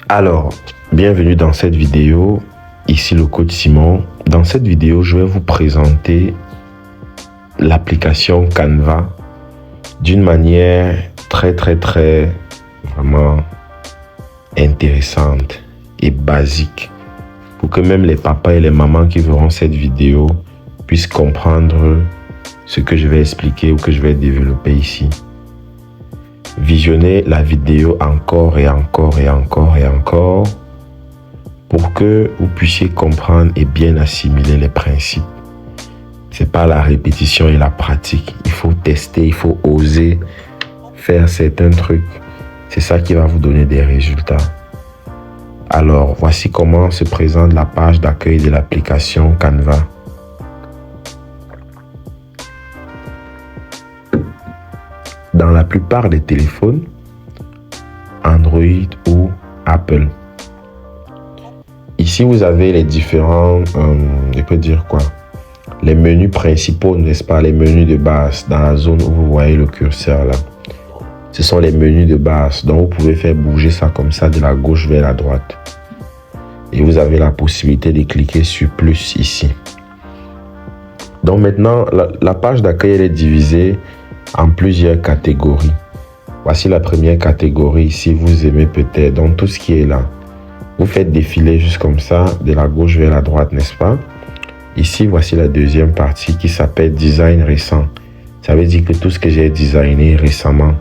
Alors, bienvenue dans cette vidéo. Ici le coach Simon. Dans cette vidéo, je vais vous présenter l'application Canva d'une manière très vraiment intéressante et basique pour que même les papas et les mamans qui verront cette vidéo puissent comprendre ce que je vais expliquer ou que je vais développer ici. Visionnez la vidéo encore pour que vous puissiez comprendre et bien assimiler les principes. C'est pas la répétition et la pratique. Il faut tester, il faut oser faire certains trucs. C'est ça qui va vous donner des résultats. Alors, voici comment se présente la page d'accueil de l'application Canva. Dans la plupart des téléphones, Android ou Apple. Ici, vous avez les différents, les menus principaux, n'est-ce pas, les menus de base dans la zone où vous voyez le curseur là. Ce sont les menus de base, donc vous pouvez faire bouger ça comme ça de la gauche vers la droite. Et vous avez la possibilité de cliquer sur plus ici. Donc maintenant, la page d'accueil est divisée en plusieurs catégories. Voici la première catégorie ici, vous aimez peut-être, donc tout ce qui est là. Vous faites défiler juste comme ça, de la gauche vers la droite, n'est-ce pas? Ici, voici la deuxième partie qui s'appelle design récent. Ça veut dire que tout ce que j'ai designé récemment,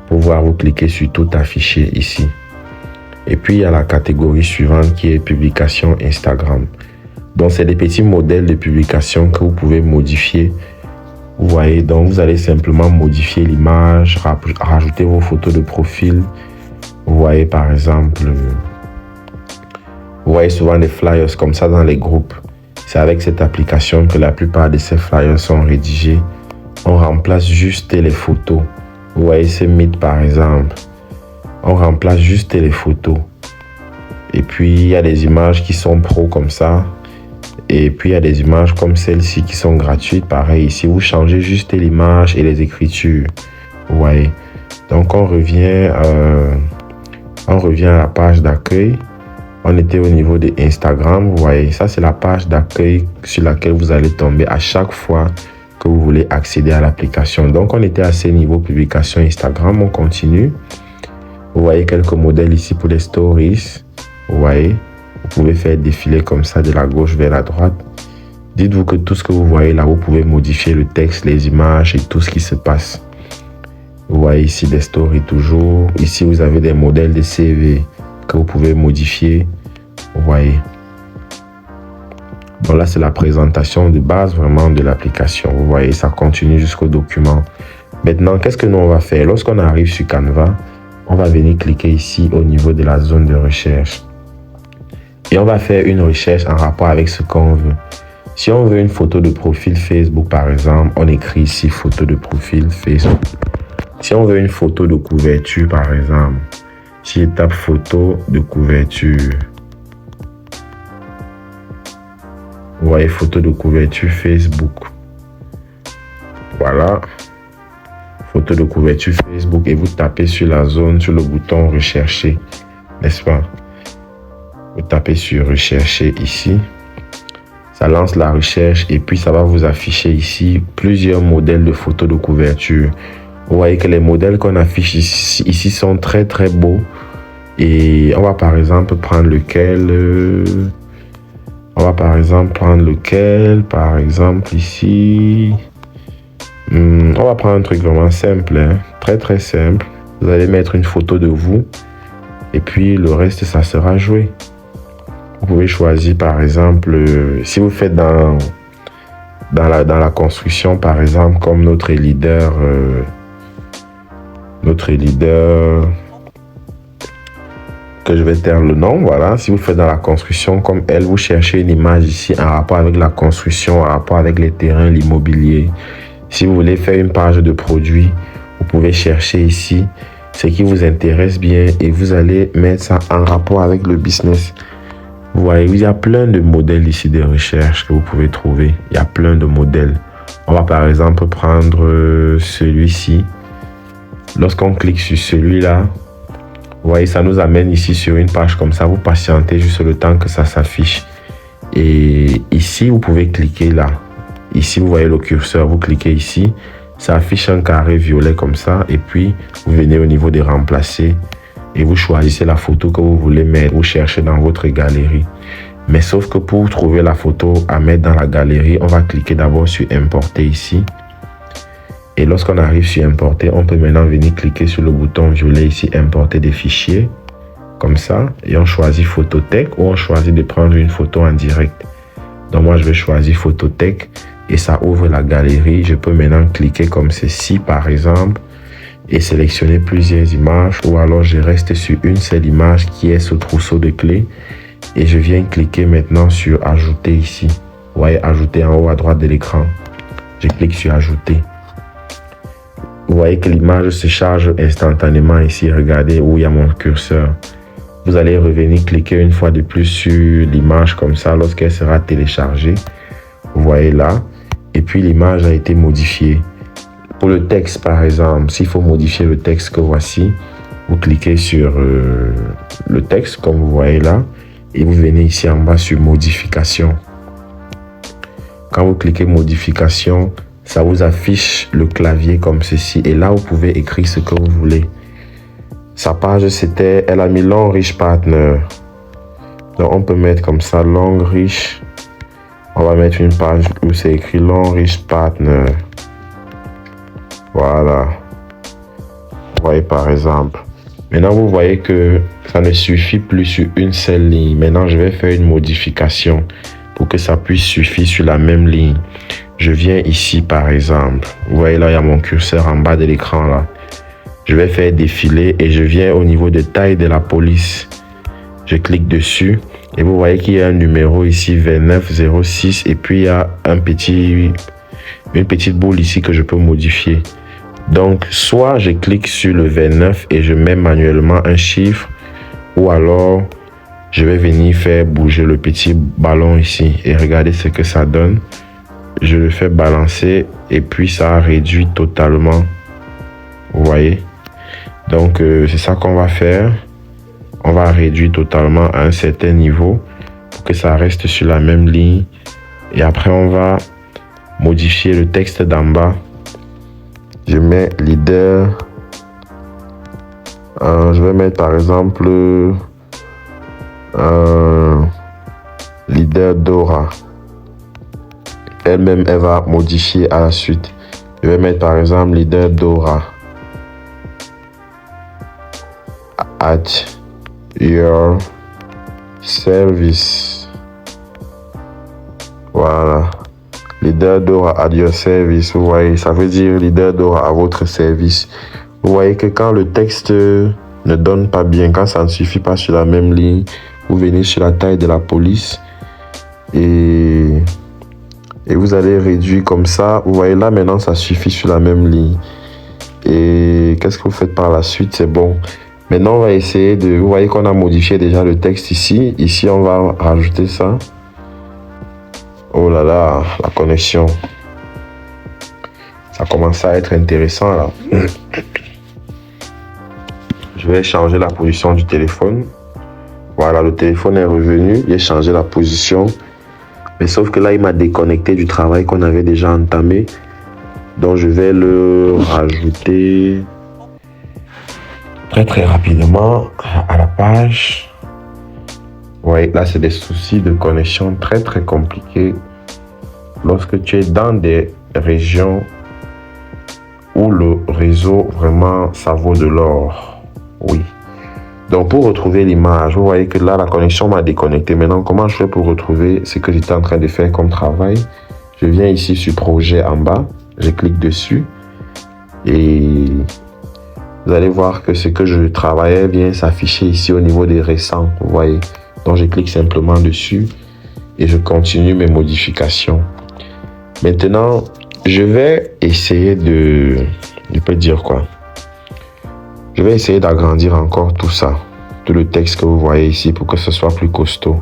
pour pouvoir vous cliquer sur tout afficher ici. Et puis, il y a la catégorie suivante qui est publication Instagram. Donc, c'est des petits modèles de publication que vous pouvez modifier. Vous voyez, donc vous allez simplement modifier l'image, rajouter vos photos de profil. Vous voyez par exemple, vous voyez souvent des flyers comme ça dans les groupes. C'est avec cette application que la plupart de ces flyers sont rédigés. On remplace juste les photos. Vous voyez ce mythe par exemple. On remplace juste les photos. Et puis il y a des images qui sont pro comme ça. Et puis il y a des images comme celle-ci qui sont gratuites. Pareil, ici vous changez juste l'image et les écritures. Vous voyez. Donc on revient à la page d'accueil. On était au niveau de Instagram. Vous voyez, ça c'est la page d'accueil sur laquelle vous allez tomber à chaque fois que vous voulez accéder à l'application. Donc on était à ce niveau publication Instagram. On continue. Vous voyez quelques modèles ici pour les stories. Vous voyez. Vous pouvez faire défiler comme ça de la gauche vers la droite. Dites-vous que tout ce que vous voyez là, vous pouvez modifier le texte, les images et tout ce qui se passe. Vous voyez ici des stories toujours. Ici, vous avez des modèles de CV que vous pouvez modifier. Vous voyez. Bon, là, c'est la présentation de base vraiment de l'application. Vous voyez, ça continue jusqu'au document. Maintenant, qu'est-ce que nous, on va faire? Lorsqu'on arrive sur Canva, on va venir cliquer ici au niveau de la zone de recherche. Et on va faire une recherche en rapport avec ce qu'on veut. Si on veut une photo de profil Facebook, par exemple, on écrit ici photo de profil Facebook. Si on veut une photo de couverture, par exemple, si je tape photo de couverture, vous voyez photo de couverture Facebook. Voilà. Photo de couverture Facebook et vous tapez sur la zone, sur le bouton rechercher, n'est-ce pas? Vous tapez sur rechercher ici. Ça lance la recherche et puis ça va vous afficher ici plusieurs modèles de photos de couverture. Vous voyez que les modèles qu'on affiche ici sont très beaux. Et on va par exemple prendre lequel. Par exemple ici. On va prendre un truc vraiment simple. Hein. Très simple. Vous allez mettre une photo de vous. Et puis le reste, ça sera joué. Vous pouvez choisir par exemple, si vous faites dans la construction par exemple, comme notre leader que je vais taire le nom, voilà. Si vous faites dans la construction comme elle, vous cherchez une image ici en rapport avec la construction, en rapport avec les terrains, l'immobilier. Si vous voulez faire une page de produits, vous pouvez chercher ici ce qui vous intéresse bien et vous allez mettre ça en rapport avec le business. Vous voyez, il y a plein de modèles ici de recherche que vous pouvez trouver. Il y a plein de modèles. On va par exemple prendre celui-ci. Lorsqu'on clique sur celui-là, Vous voyez, ça nous amène ici sur une page comme ça. Vous patientez juste le temps que ça s'affiche. Et ici, vous pouvez cliquer là. Ici, vous voyez le curseur. Vous cliquez ici. Ça affiche un carré violet comme ça. Et puis, vous venez au niveau des remplacer. Et vous choisissez la photo que vous voulez mettre. Vous cherchez dans votre galerie. Mais sauf que pour trouver la photo à mettre dans la galerie, on va cliquer d'abord sur importer ici. Et lorsqu'on arrive sur importer, on peut maintenant venir cliquer sur le bouton violet ici, importer des fichiers. Comme ça. Et on choisit Photothèque ou on choisit de prendre une photo en direct. Donc moi, je vais choisir Photothèque. Et ça ouvre la galerie. Je peux maintenant cliquer comme ceci, par exemple. Et sélectionner plusieurs images. Ou alors, je reste sur une seule image qui est ce trousseau de clés. Et je viens cliquer maintenant sur ajouter ici. Vous voyez, ajouter en haut à droite de l'écran. Je clique sur ajouter. Vous voyez que l'image se charge instantanément ici. Regardez où il y a mon curseur. Vous allez revenir cliquer une fois de plus sur l'image comme ça lorsqu'elle sera téléchargée. Vous voyez là. Et puis l'image a été modifiée. Pour le texte par exemple, s'il faut modifier le texte que voici, vous cliquez sur le texte comme vous voyez là. Et vous venez ici en bas sur modification. Quand vous cliquez modification, ça vous affiche le clavier comme ceci. Et là, vous pouvez écrire ce que vous voulez. Sa page, c'était, elle a mis Long Rich Partner. Donc, on peut mettre comme ça, Long Rich. On va mettre une page où c'est écrit Long Rich Partner. Voilà. Vous voyez par exemple. Maintenant, vous voyez que ça ne suffit plus sur une seule ligne. Maintenant, je vais faire une modification pour que ça puisse suffire sur la même ligne. Je viens ici, par exemple. Vous voyez là, il y a mon curseur en bas de l'écran là. Je vais faire défiler et je viens au niveau de taille de la police. Je clique dessus et vous voyez qu'il y a un numéro ici, 2906. Et puis, il y a une petite boule ici que je peux modifier. Donc, soit je clique sur le 29 et je mets manuellement un chiffre, ou alors je vais venir faire bouger le petit ballon ici et regardez ce que ça donne. Je le fais balancer et puis ça réduit totalement. Vous voyez? Donc, c'est ça qu'on va faire. On va réduire totalement à un certain niveau pour que ça reste sur la même ligne. Et après, on va modifier le texte d'en bas. Je mets leader. Je vais mettre par exemple leader Dora. Elle-même, elle va modifier à la suite. Je vais mettre par exemple leader Dora. At your service. Voilà. Leader Dora at your service. Vous voyez, ça veut dire leader Dora à votre service. Vous voyez que quand le texte ne donne pas bien, quand ça ne suffit pas sur la même ligne, vous venez sur la taille de la police et vous allez réduire comme ça. Vous voyez là maintenant ça suffit sur la même ligne. Et qu'est-ce que vous faites par la suite? C'est bon. Maintenant on va essayer de... Vous voyez qu'on a modifié déjà le texte ici. Ici on va rajouter ça. Oh là là, la connexion. Ça commence à être intéressant là. Je vais changer la position du téléphone. Voilà, le téléphone est revenu. J'ai changé la position. Mais sauf que là, il m'a déconnecté du travail qu'on avait déjà entamé. Donc, je vais le rajouter très rapidement à la page. Vous voyez, là, c'est des soucis de connexion très compliqués. Lorsque tu es dans des régions où le réseau, vraiment, ça vaut de l'or. Oui. Donc, pour retrouver l'image, vous voyez que là, la connexion m'a déconnecté. Maintenant, comment je fais pour retrouver ce que j'étais en train de faire comme travail? Je viens ici sur projet en bas. Je clique dessus. Et vous allez voir que ce que je travaillais vient s'afficher ici au niveau des récents. Vous voyez. Donc, je clique simplement dessus. Et je continue mes modifications. Maintenant, je vais essayer de... Je peux dire quoi? Je vais essayer d'agrandir encore tout ça. Tout le texte que vous voyez ici pour que ce soit plus costaud.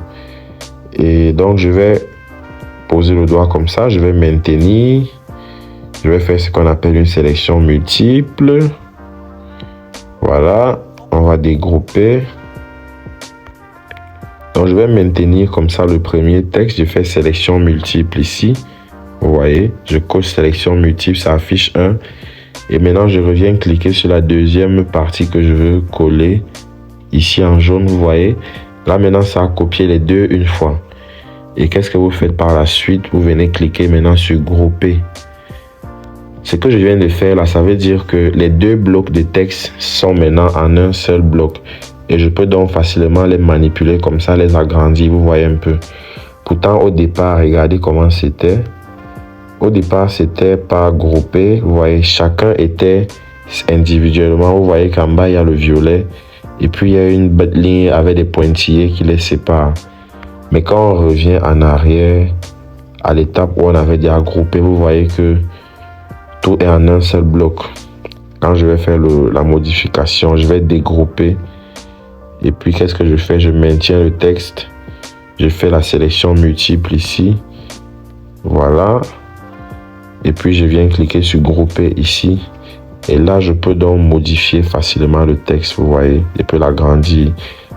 Et donc, je vais poser le doigt comme ça. Je vais maintenir. Je vais faire ce qu'on appelle une sélection multiple. Voilà. On va dégrouper. Donc, je vais maintenir comme ça le premier texte. Je fais sélection multiple ici. Vous voyez, je coche sélection multiple, ça affiche 1. Et maintenant, je reviens cliquer sur la deuxième partie que je veux coller. Ici en jaune, vous voyez. Là, maintenant, ça a copié les deux une fois. Et qu'est-ce que vous faites par la suite? Vous venez cliquer maintenant sur grouper. Ce que je viens de faire là, ça veut dire que les deux blocs de texte sont maintenant en un seul bloc. Et je peux donc facilement les manipuler comme ça, les agrandir, vous voyez un peu. Pourtant, au départ, regardez comment c'était. Au départ, c'était pas groupé. Vous voyez, chacun était individuellement. Vous voyez qu'en bas, il y a le violet. Et puis, il y a une ligne avec des pointillés qui les séparent. Mais quand on revient en arrière, à l'étape où on avait déjà groupé, vous voyez que tout est en un seul bloc. Quand je vais faire la modification, je vais dégrouper. Et puis, qu'est-ce que je fais? Je maintiens le texte. Je fais la sélection multiple ici. Voilà. Et puis, je viens cliquer sur grouper ici. Et là, je peux donc modifier facilement le texte. Vous voyez, je peux l'agrandir.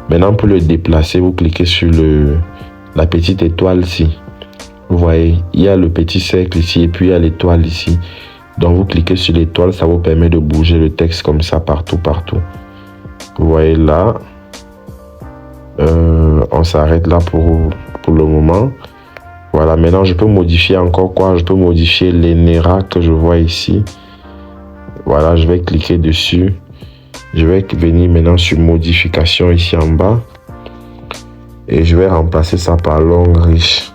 Maintenant, pour le déplacer, vous cliquez sur la petite étoile ici. Vous voyez, il y a le petit cercle ici et puis il y a l'étoile ici. Donc, vous cliquez sur l'étoile, ça vous permet de bouger le texte comme ça partout. Vous voyez là. On s'arrête là pour le moment. Voilà, maintenant je peux modifier encore quoi? Je peux modifier l'ENERA que je vois ici. Voilà, je vais cliquer dessus. Je vais venir maintenant sur modification ici en bas. Et je vais remplacer ça par long riche.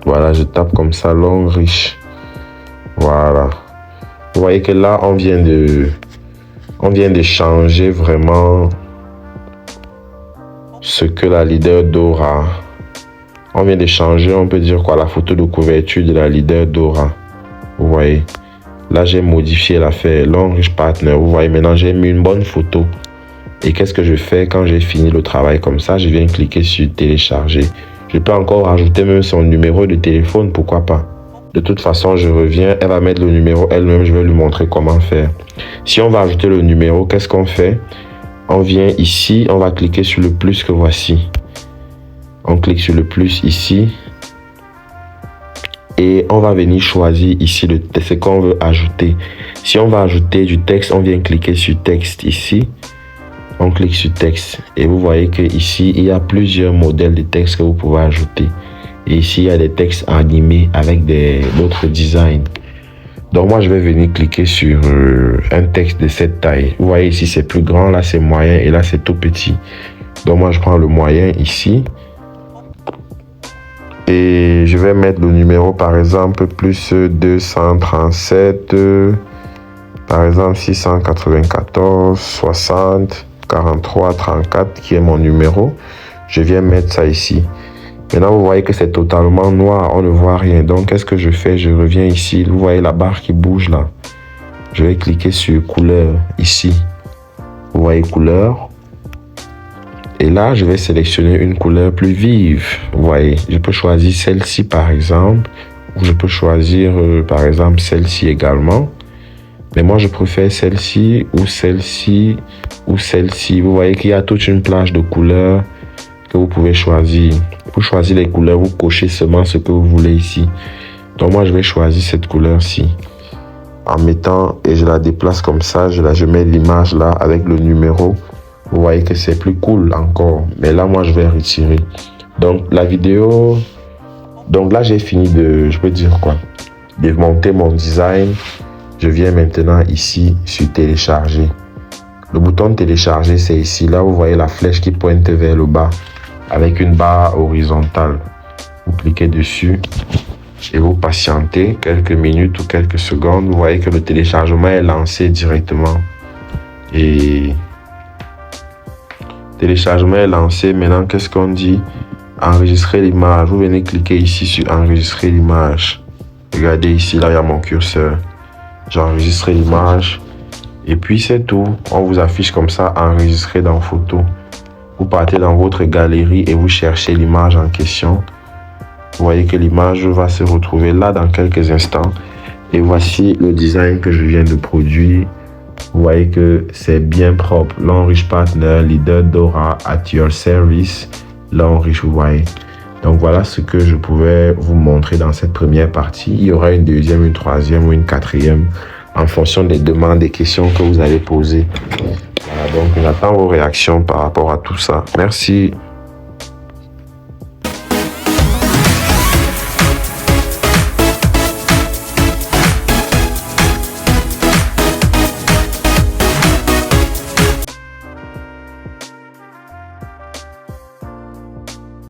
Voilà, je tape comme ça long riche. Voilà. Vous voyez que là, on vient de changer vraiment ce que la leader Dora. On vient de changer, on peut dire quoi, la photo de couverture de la leader Dora. Vous voyez. Là, j'ai modifié l'affaire Long Rich Partner. Vous voyez, maintenant, j'ai mis une bonne photo. Et qu'est-ce que je fais quand j'ai fini le travail comme ça? Je viens cliquer sur télécharger. Je peux encore rajouter même son numéro de téléphone, pourquoi pas? De toute façon, je reviens, elle va mettre le numéro elle-même, je vais lui montrer comment faire. Si on va ajouter le numéro, qu'est-ce qu'on fait? On vient ici, on va cliquer sur le plus que voici. On clique sur le plus ici. Et on va venir choisir ici ce qu'on veut ajouter. Si on va ajouter du texte, on vient cliquer sur texte ici. On clique sur texte. Et vous voyez que ici, il y a plusieurs modèles de texte que vous pouvez ajouter. Et ici, il y a des textes animés avec d'autres designs. Donc moi, je vais venir cliquer sur un texte de cette taille. Vous voyez ici, c'est plus grand. Là, c'est moyen. Et là, c'est tout petit. Donc moi, je prends le moyen ici. Et je vais mettre le numéro, par exemple, plus 237, par exemple 694, 60, 43, 34, qui est mon numéro. Je viens mettre ça ici. Maintenant, vous voyez que c'est totalement noir, on ne voit rien. Donc, qu'est-ce que je fais? Je reviens ici. Vous voyez la barre qui bouge là. Je vais cliquer sur couleur ici. Vous voyez couleur. Et là, je vais sélectionner une couleur plus vive. Vous voyez, je peux choisir celle-ci par exemple. Ou je peux choisir par exemple celle-ci également. Mais moi, je préfère celle-ci ou celle-ci ou celle-ci. Vous voyez qu'il y a toute une plage de couleurs que vous pouvez choisir. Pour choisir les couleurs, vous cochez seulement ce que vous voulez ici. Donc moi, je vais choisir cette couleur-ci. En mettant, et je la déplace comme ça, je mets l'image là avec le numéro. Vous voyez que c'est plus cool encore. Mais là, moi, je vais retirer. Donc, la vidéo... Donc là, j'ai fini je peux dire quoi? De monter mon design. Je viens maintenant ici sur télécharger. Le bouton télécharger, c'est ici. Là, vous voyez la flèche qui pointe vers le bas avec une barre horizontale. Vous cliquez dessus et vous patientez quelques minutes ou quelques secondes. Vous voyez que le téléchargement est lancé directement. Et... téléchargement est lancé. Maintenant, qu'est-ce qu'on dit? Enregistrer l'image. Vous venez cliquer ici sur enregistrer l'image. Regardez ici, là, il y a mon curseur. J'ai enregistré l'image. Et puis, c'est tout. On vous affiche comme ça, enregistré dans photo. Vous partez dans votre galerie et vous cherchez l'image en question. Vous voyez que l'image va se retrouver là dans quelques instants. Et voici le design que je viens de produire Vous voyez que c'est bien propre. Launch Partner, Leader Dora, at your service. Launch, vous voyez. Donc voilà ce que je pouvais vous montrer dans cette première partie. Il y aura une deuxième, une troisième ou une quatrième en fonction des demandes, des questions que vous allez poser. Voilà, donc j'attends vos réactions par rapport à tout ça. Merci.